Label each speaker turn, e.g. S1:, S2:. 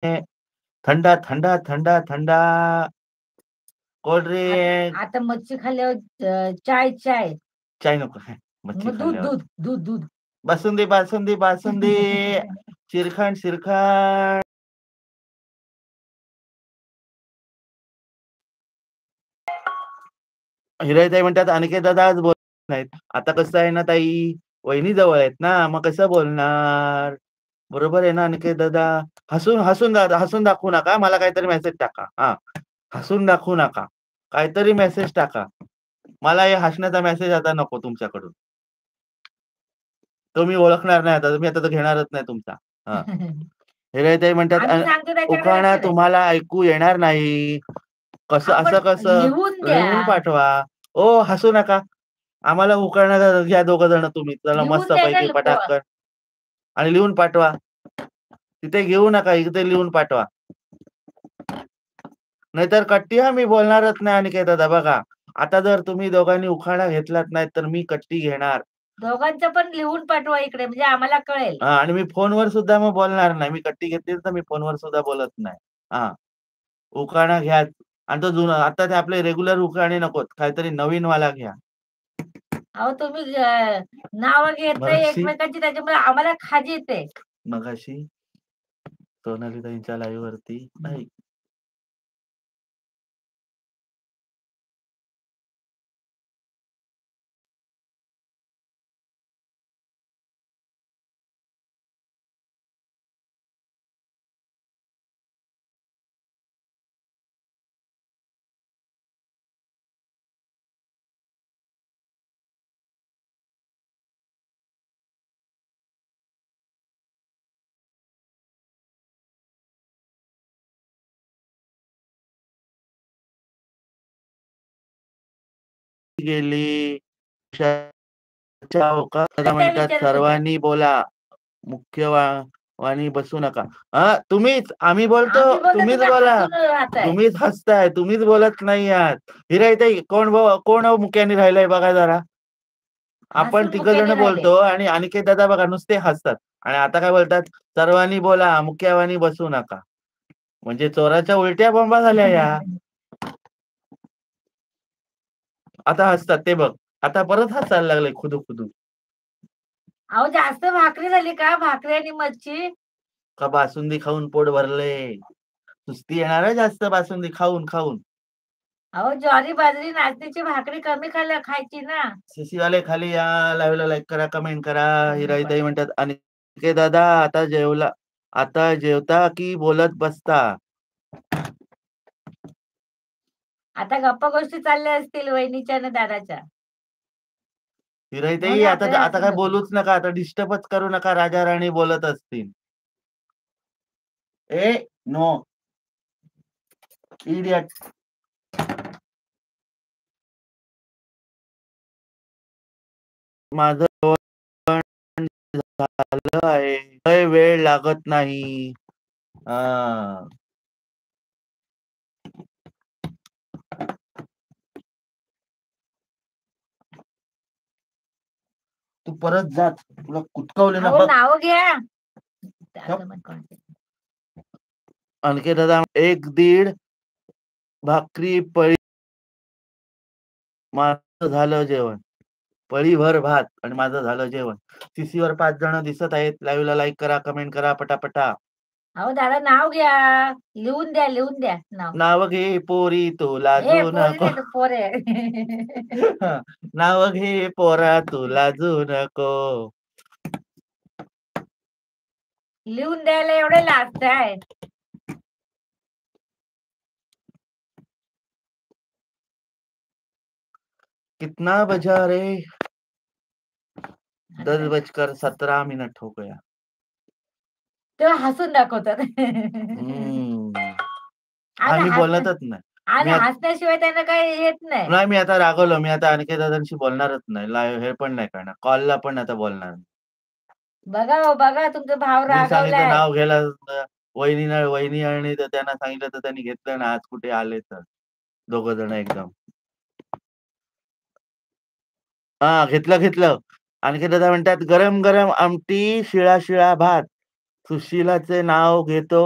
S1: थंडा, थंडा, थंडा, थंडा कोल्ड
S2: आता
S1: ड्रिंक.
S2: आता मच्छी खाल्ल्यावर चाय चाय.
S1: चाय नको. मच्छी
S2: मग दूध
S1: खाल्ल्यावर.
S2: दूध दूध दूध.
S1: बासुंदी, बासुंदी, बासुंदी. श्रीखंड, श्रीखंड. हिराईताई म्हणतात, "अनिकेत दादा आज बोलत नाहीत." आता कसं आहे ना ताई, वहिनी जवळ आहेत ना, मग कसं बोलणार? बरोबर आहे ना अनिकेत दादा? हसून दाखवू नका. मला काहीतरी मेसेज टाका. हां, हसून दाखवू नका. काहीतरी मेसेज टाका. मला हे हसण्याचा मेसेज आता नको तुमच्याकडून. तो मी ओळखणार नाही आता. मी आता तो घेणारच नाही तुमचा. हां. हिराईताई म्हणतात,
S2: आम्ही सांगतो त्याच्याकडे
S1: "उखाणा
S2: लक्ष द्या.
S1: तुम्हाला ऐकू येणार नाही." कसं
S2: आपण
S1: असं कसं?
S2: लिहून
S1: लिहून
S2: द्या.
S1: पाठवा. ओ हसू नका. आम्हाला उखाणा घ्या दोघं जण तुम्ही. चला
S2: लिहून द्यायला
S1: मस्तपैकी पटाकन आणि लिहून पाठवा. तिथे घेऊ नका, इथे लिहून पाठवा. नाहीतर कट्टी हां, मी बोलणारच नाही अनिकेत दादा बघा. आता जर तुम्ही दोघांनी उखाणा घेतलाच नाही, तर मी कट्टी घेणार.
S2: दोघांचं पण लिहून पाठवा इकडे म्हणजे आम्हाला कळेल.
S1: हां आणि मी फोनवर सुद्धा मग बोलणार नाही. मी कट्टी घेतली तर मी फोनवर सुद्धा बोलत नाही. हां. उखाणा घ्या आणि तो जुना आता ते आपले रेग्युलर उखाणे नकोत. काहीतरी नवीनवाला घ्या.
S2: अहो तुम्ही नावं घेताय
S1: मगाशी
S2: एकमेकांची त्याच्यामुळे आम्हाला खाजी येते.
S1: मगाशी सोनालीताईंच्या लाईव्हवरती नाही. गेली. दादा
S2: त्या
S1: म्हणतात
S2: विचारत होत्या.
S1: सर्वांनी बोला. मुख्य वाणी बसू नका. हां, तुम्हीच. आम्ही बोलतो,
S2: आम्ही बोलतो
S1: तुम्हीच
S2: तुम्ही
S1: बोला.
S2: हसून राहताय.
S1: तुम्हीच हसताय, तुम्हीच बोलत नाही आहात. हिराईताई कोण मुक्यानी राहिलंय बघा जरा. आपण
S2: हसून
S1: तिघं जण
S2: मुक्याने राहिले.
S1: बोलतो आणि अनिकेत दादा बघा नुसते हसतात. आणि आता काय बोलतात, सर्वांनी बोला, मुक्यावानी बसू नका. म्हणजे चोराच्या उलट्या बोंबा झाल्या या. आता हसतात ते बघ. आता परत हसायला लागले खुदू-खुदू.
S2: अहो जास्त भाकरी झाली का? भाकरी आणि मच्छी.
S1: का बासुंदी खाऊन पोट भरलंय. सुस्ती येणार आहे जास्त बासुंदी खाऊन.
S2: अहो ज्वारी, बाजरी, नाचणीची भाकरी कमी खायची ना.
S1: सीसीवाले खाली या, लाईव्हला लाईक करा, कमेंट करा.
S2: कमी
S1: हिराईताई
S2: पडते.
S1: म्हणतात, "अनिकेत दादा आता जेवता की बोलत बसता?"
S2: आता गप्पा गोष्टी चालल्या असतील वहिनीच्या आणि दादाच्या.
S1: हिराईताई
S2: म्हणून
S1: आता
S2: आपल्याला
S1: आता
S2: हसून
S1: काय
S2: जाते.
S1: बोलूच नका. आता डिस्टर्बच करू नका. राजा-राणी बोलत असतील. नो. इडियट. माझं जेवण झालं आहे. लय वेळ लागत नाही. हां. तू परत जा. तुला कुटकावले ना
S2: अहो
S1: बघ.
S2: नाव घ्या.
S1: गप.
S2: आगमन कोणाचे?
S1: अनिकेत दादा 1-1.5 भाकरी पळी माझं झालं जेवण. पळीभर भात आणि माझं झालं जेवण. सीसीवर 5 जण दिसत आहेत. लाईव्हला लाईक करा, कमेंट करा पटापटा.
S2: अहो दादा नाव घ्या. लिहून द्या नाव.
S1: नाव घे पोरी तू
S2: ए
S1: लाजू
S2: पोरी
S1: नको.
S2: नाही तर पोरे.
S1: नाव घे पोरा तू लाजू नको.
S2: लिहून द्यायला एवढे लाजताय.
S1: कितना बजा रे? 10:17 हो गया.
S2: तेव्हा हसून दाखवतात. आता
S1: मी
S2: हसण्या
S1: बोलतच नाही.
S2: आणि हसण्याशिवाय त्यांना काही येत नाही.
S1: मी आता रागवलो. मी आता अनिकेत दादांशी बोलणारच नाही. लाईव्ह हे पण नाही करणार. कॉलला पण आता बोलणार नाही.
S2: बघा हो बघा तुमचा भाव
S1: मी सांगितलं
S2: रागावलाय.
S1: नाव घ्यायला वहिनी आणि त्यांना सांगितलं तर त्यांनी घेतलं ना आज कुठे आले तर. दोघं जण एकदम. हां, घेतलं. अनिकेत दादा म्हणतात, "गरम-गरम आमटी, शिळा-शिळा भात." सुशिलाचे नाव घेतो